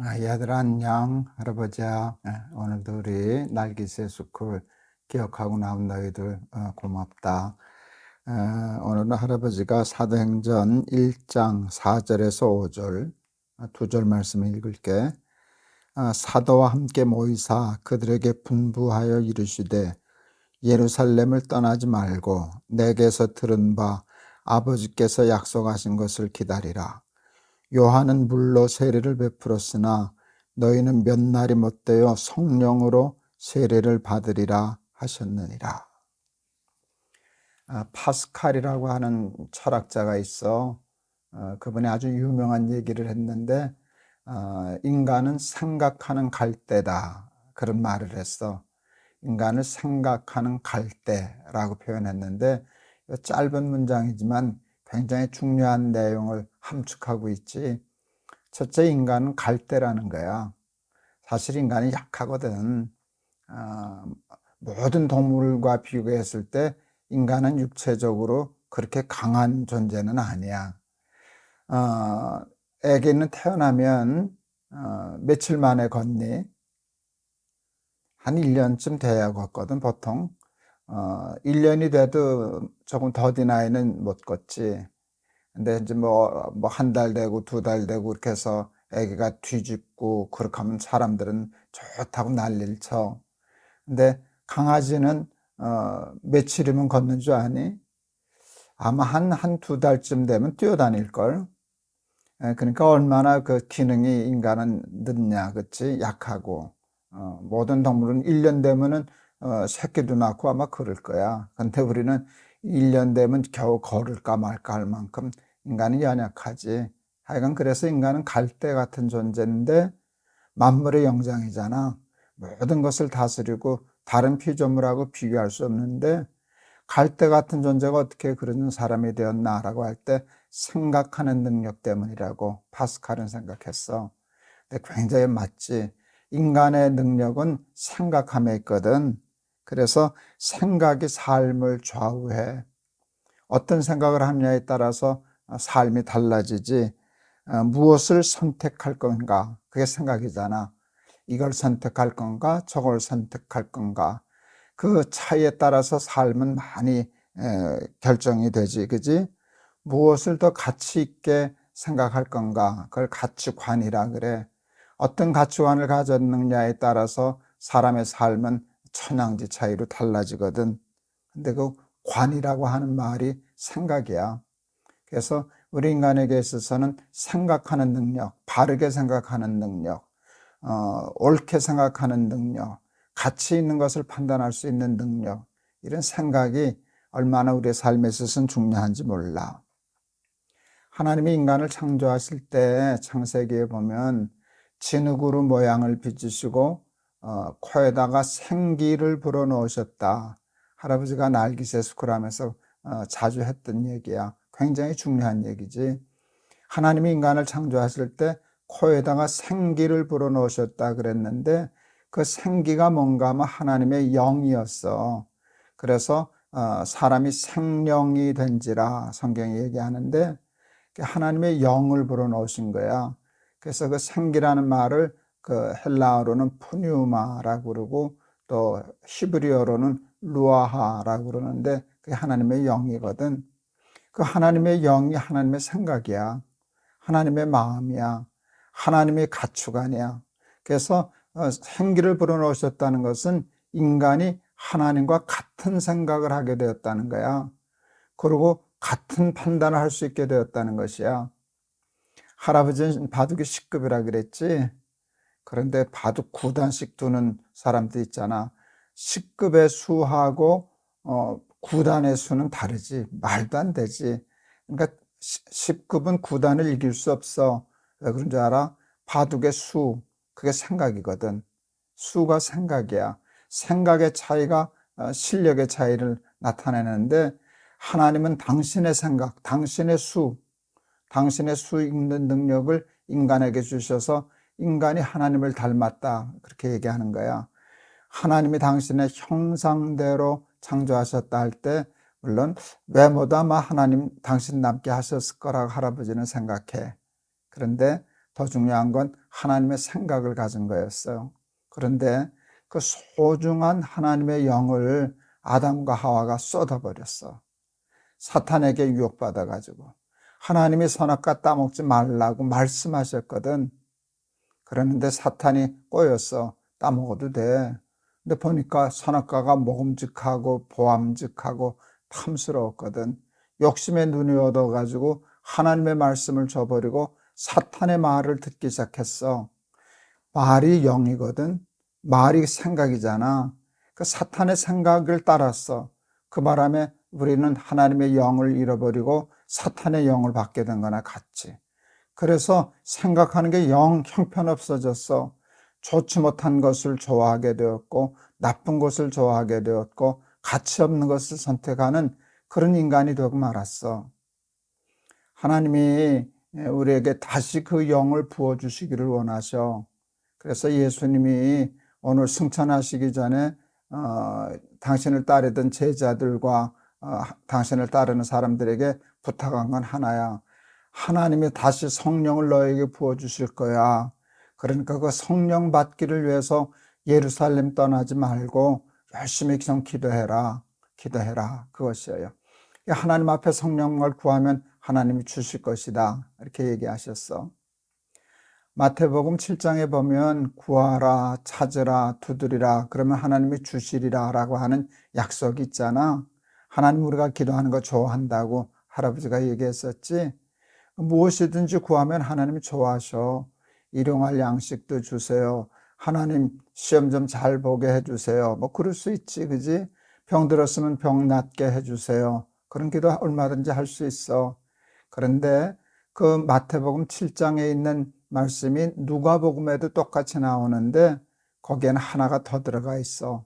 얘들아 안녕. 할아버지야. 오늘도 우리 날기새 스쿨 기억하고 나온 너희들 고맙다. 오늘은 할아버지가 사도행전 1장 4절에서 5절 두 절 말씀을 읽을게. 사도와 함께 모이사 그들에게 분부하여 이르시되 예루살렘을 떠나지 말고 내게서 들은 바 아버지께서 약속하신 것을 기다리라. 요한은 물로 세례를 베풀었으나 너희는 몇 날이 못되어 성령으로 세례를 받으리라 하셨느니라. 파스칼이라고 하는 철학자가 있어. 그분이 아주 유명한 얘기를 했는데 인간은 생각하는 갈대다, 그런 말을 했어. 인간을 생각하는 갈대라고 표현했는데, 짧은 문장이지만 굉장히 중요한 내용을 함축하고 있지. 첫째, 인간은 갈대라는 거야. 사실 인간이 약하거든. 모든 동물과 비교했을 때 인간은 육체적으로 그렇게 강한 존재는 아니야. 애기는 태어나면 며칠 만에 걷니? 한 1년쯤 돼야 걷거든, 보통. 1년이 돼도 조금 더딘 아이는 못 걷지. 근데 이제 한 달 되고 2달 되고 이렇게 해서 아기가 뒤집고 그렇게 하면 사람들은 좋다고 난리를 쳐. 근데 강아지는 며칠이면 걷는 줄 아니? 아마 한 2달쯤 되면 뛰어다닐걸. 그러니까 얼마나 그 기능이 인간은 늦냐, 그치? 약하고. 모든 동물은 1년 되면은 새끼도 낳고 아마 그럴 거야. 근데 우리는 1년 되면 겨우 걸을까 말까 할 만큼 인간은 연약하지. 하여간 그래서 인간은 갈대 같은 존재인데 만물의 영장이잖아. 모든 것을 다스리고 다른 피조물하고 비교할 수 없는데, 갈대 같은 존재가 어떻게 그런 사람이 되었나라고 할 때 생각하는 능력 때문이라고 파스칼은 생각했어. 근데 굉장히 맞지. 인간의 능력은 생각함에 있거든. 그래서 생각이 삶을 좌우해. 어떤 생각을 하느냐에 따라서 삶이 달라지지. 무엇을 선택할 건가, 그게 생각이잖아. 이걸 선택할 건가, 저걸 선택할 건가, 그 차이에 따라서 삶은 많이 결정이 되지, 그지? 무엇을 더 가치 있게 생각할 건가, 그걸 가치관이라 그래. 어떤 가치관을 가졌느냐에 따라서 사람의 삶은 천양지 차이로 달라지거든. 근데 그 관이라고 하는 말이 생각이야. 그래서 우리 인간에게 있어서는 생각하는 능력, 바르게 생각하는 능력, 옳게 생각하는 능력, 가치 있는 것을 판단할 수 있는 능력, 이런 생각이 얼마나 우리의 삶에 있어서는 중요한지 몰라. 하나님이 인간을 창조하실 때 창세기에 보면 진흙으로 모양을 빚으시고 코에다가 생기를 불어넣으셨다. 할아버지가 날기새 스쿨하면서 자주 했던 얘기야. 굉장히 중요한 얘기지. 하나님이 인간을 창조하실 때 코에다가 생기를 불어넣으셨다 그랬는데, 그 생기가 뭔가 하면 하나님의 영이었어. 그래서 사람이 생령이 된지라 성경이 얘기하는데, 하나님의 영을 불어넣으신 거야. 그래서 그 생기라는 말을 그 헬라어로는 푸뉴마라고 그러고 또 히브리어로는 루아하라고 그러는데, 그게 하나님의 영이거든. 그 하나님의 영이 하나님의 생각이야. 하나님의 마음이야. 하나님의 가축아니야. 그래서 생기를 불어넣으셨다는 것은 인간이 하나님과 같은 생각을 하게 되었다는 거야. 그리고 같은 판단을 할 수 있게 되었다는 것이야. 할아버지는 바둑이 10급이라 그랬지. 그런데 바둑 9단씩 두는 사람도 있잖아. 10급의 수하고 9단의 수는 다르지. 말도 안 되지. 그러니까 10급은 9단을 이길 수 없어. 왜 그런 줄 알아? 바둑의 수, 그게 생각이거든. 수가 생각이야. 생각의 차이가 실력의 차이를 나타내는데, 하나님은 당신의 생각, 당신의 수 읽는 능력을 인간에게 주셔서 인간이 하나님을 닮았다, 그렇게 얘기하는 거야. 하나님이 당신의 형상대로 창조하셨다 할 때, 물론 외모도 아마 하나님 당신 닮게 하셨을 거라고 할아버지는 생각해. 그런데 더 중요한 건 하나님의 생각을 가진 거였어요. 그런데 그 소중한 하나님의 영을 아담과 하와가 쏟아버렸어. 사탄에게 유혹받아 가지고. 하나님이 선악과 따먹지 말라고 말씀하셨거든. 그랬는데 사탄이 꼬였어. 따먹어도 돼. 근데 보니까 선악과가 먹음직하고 보암직하고 탐스러웠거든. 욕심에 눈이 얻어가지고 하나님의 말씀을 저버리고 사탄의 말을 듣기 시작했어. 말이 영이거든. 말이 생각이잖아. 그 사탄의 생각을 따랐어. 그 바람에 우리는 하나님의 영을 잃어버리고 사탄의 영을 받게 된 거나 같지. 그래서 생각하는 게 영 형편없어졌어. 좋지 못한 것을 좋아하게 되었고 나쁜 것을 좋아하게 되었고 가치 없는 것을 선택하는 그런 인간이 되고 말았어. 하나님이 우리에게 다시 그 영을 부어주시기를 원하셔. 그래서 예수님이 오늘 승천하시기 전에 당신을 따르던 제자들과 당신을 따르는 사람들에게 부탁한 건 하나야. 하나님이 다시 성령을 너에게 부어주실 거야. 그러니까 그 성령 받기를 위해서 예루살렘 떠나지 말고 열심히 좀 기도해라. 기도해라. 그것이에요. 하나님 앞에 성령을 구하면 하나님이 주실 것이다. 이렇게 얘기하셨어. 마태복음 7장에 보면 구하라, 찾으라, 두드리라, 그러면 하나님이 주시리라 라고 하는 약속이 있잖아. 하나님 우리가 기도하는 거 좋아한다고 할아버지가 얘기했었지. 무엇이든지 구하면 하나님이 좋아하셔. 일용할 양식도 주세요. 하나님 시험 좀 잘 보게 해주세요. 뭐 그럴 수 있지, 그지? 병 들었으면 병 낫게 해주세요. 그런 기도 얼마든지 할 수 있어. 그런데 그 마태복음 7장에 있는 말씀이 누가복음에도 똑같이 나오는데 거기에는 하나가 더 들어가 있어.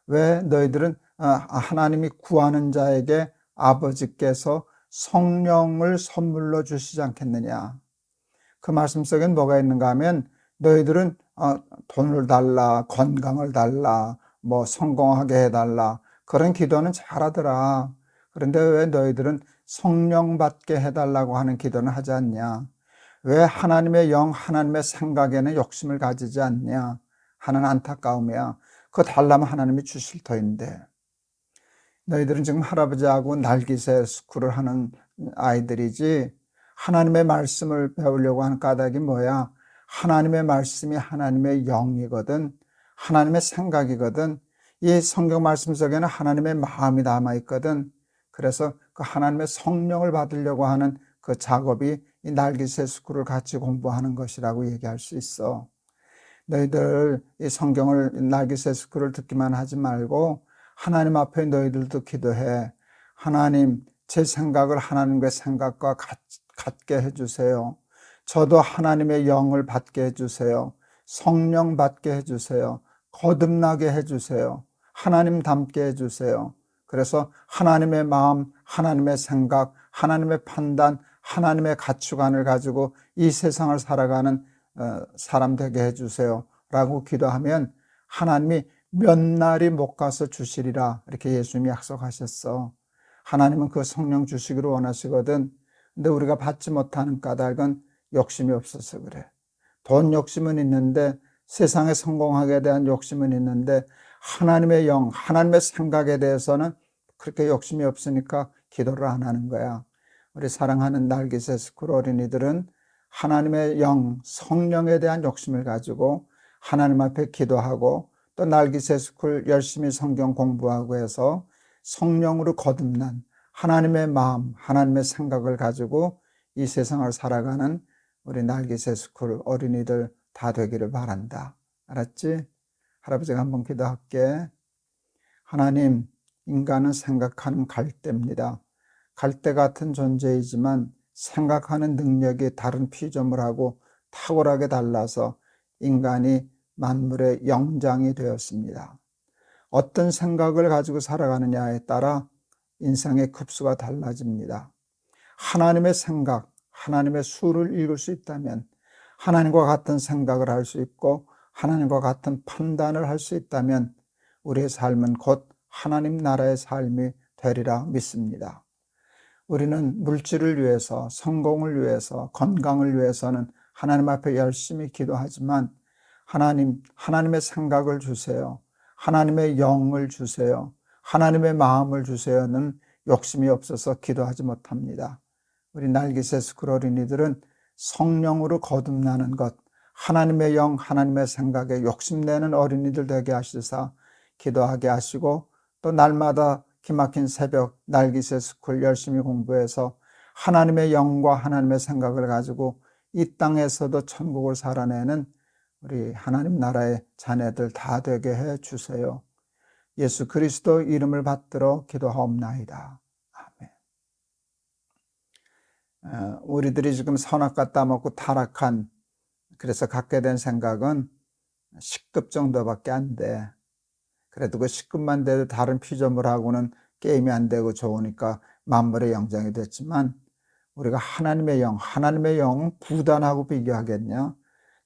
왜 너희들은 하나님이 구하는 자에게 아버지께서 성령을 선물로 주시지 않겠느냐. 그 말씀 속엔 뭐가 있는가 하면 너희들은 돈을 달라, 건강을 달라, 뭐 성공하게 해달라, 그런 기도는 잘하더라. 그런데 왜 너희들은 성령 받게 해달라고 하는 기도는 하지 않냐. 왜 하나님의 영, 하나님의 생각에는 욕심을 가지지 않냐 하는 안타까움이야. 그거 달라면 하나님이 주실 터인데. 너희들은 지금 할아버지하고 날기새 스쿨을 하는 아이들이지 하나님의 말씀을 배우려고 하는 까닭이 뭐야? 하나님의 말씀이 하나님의 영이거든. 하나님의 생각이거든. 이 성경 말씀 속에는 하나님의 마음이 남아있거든. 그래서 그 하나님의 성령을 받으려고 하는 그 작업이 이 날기새 스쿨을 같이 공부하는 것이라고 얘기할 수 있어. 너희들 이 성경을 날기새 스쿨을 듣기만 하지 말고 하나님 앞에 너희들도 기도해. 하나님, 제 생각을 하나님의 생각과 같게 해주세요. 저도 하나님의 영을 받게 해주세요. 성령 받게 해주세요. 거듭나게 해주세요. 하나님 닮게 해주세요. 그래서 하나님의 마음, 하나님의 생각, 하나님의 판단, 하나님의 가치관을 가지고 이 세상을 살아가는 사람 되게 해주세요 라고 기도하면 하나님이 몇 날이 못 가서 주시리라 이렇게 예수님이 약속하셨어. 하나님은 그 성령 주시기를 원하시거든. 근데 우리가 받지 못하는 까닭은 욕심이 없어서 그래. 돈 욕심은 있는데 세상에 성공하게 대한 욕심은 있는데 하나님의 영, 하나님의 생각에 대해서는 그렇게 욕심이 없으니까 기도를 안 하는 거야. 우리 사랑하는 날기새 스쿨 어린이들은 하나님의 영, 성령에 대한 욕심을 가지고 하나님 앞에 기도하고 또 날기새 스쿨 열심히 성경 공부하고 해서 성령으로 거듭난 하나님의 마음, 하나님의 생각을 가지고 이 세상을 살아가는 우리 날기새 스쿨 어린이들 다 되기를 바란다. 알았지? 할아버지가 한번 기도할게. 하나님, 인간은 생각하는 갈대입니다. 갈대 같은 존재이지만 생각하는 능력이 다른 피조물하고 탁월하게 달라서 인간이 만물의 영장이 되었습니다. 어떤 생각을 가지고 살아가느냐에 따라 인생의 급수가 달라집니다. 하나님의 생각, 하나님의 수를 읽을 수 있다면 하나님과 같은 생각을 할 수 있고 하나님과 같은 판단을 할 수 있다면 우리의 삶은 곧 하나님 나라의 삶이 되리라 믿습니다. 우리는 물질을 위해서, 성공을 위해서, 건강을 위해서는 하나님 앞에 열심히 기도하지만 하나님의 생각을 주세요. 하나님의 영을 주세요. 하나님의 마음을 주세요는 욕심이 없어서 기도하지 못합니다. 우리 날기새 스쿨 어린이들은 성령으로 거듭나는 것, 하나님의 영, 하나님의 생각에 욕심내는 어린이들 되게 하시사 기도하게 하시고, 또 날마다 기막힌 새벽 날기새 스쿨 열심히 공부해서 하나님의 영과 하나님의 생각을 가지고 이 땅에서도 천국을 살아내는 우리 하나님 나라의 자녀들 다 되게 해 주세요. 예수 그리스도 이름을 받들어 기도하옵나이다. 아멘. 우리들이 지금 선악과 따먹고 타락한, 그래서 갖게 된 생각은 10급 정도밖에 안 돼. 그래도 그 10급만 돼도 다른 피조물하고는 게임이 안 되고 좋으니까 만물의 영장이 됐지만, 우리가 하나님의 영 부단하고 비교하겠냐?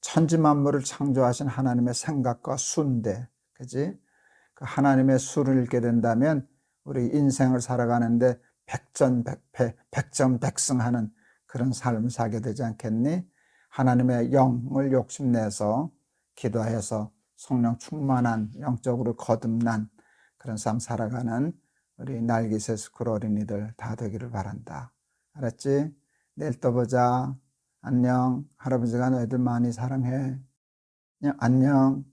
천지 만물을 창조하신 하나님의 생각과 수인데, 그지? 그 하나님의 수를 읽게 된다면 우리 인생을 살아가는데 백전백패, 백전백승하는 그런 삶을 살게 되지 않겠니? 하나님의 영을 욕심내서 기도해서 성령 충만한, 영적으로 거듭난 그런 삶 살아가는 우리 날기새 스쿨 어린이들 다 되기를 바란다. 알았지? 내일 또 보자. 안녕. 할아버지가 너희들 많이 사랑해. 안녕.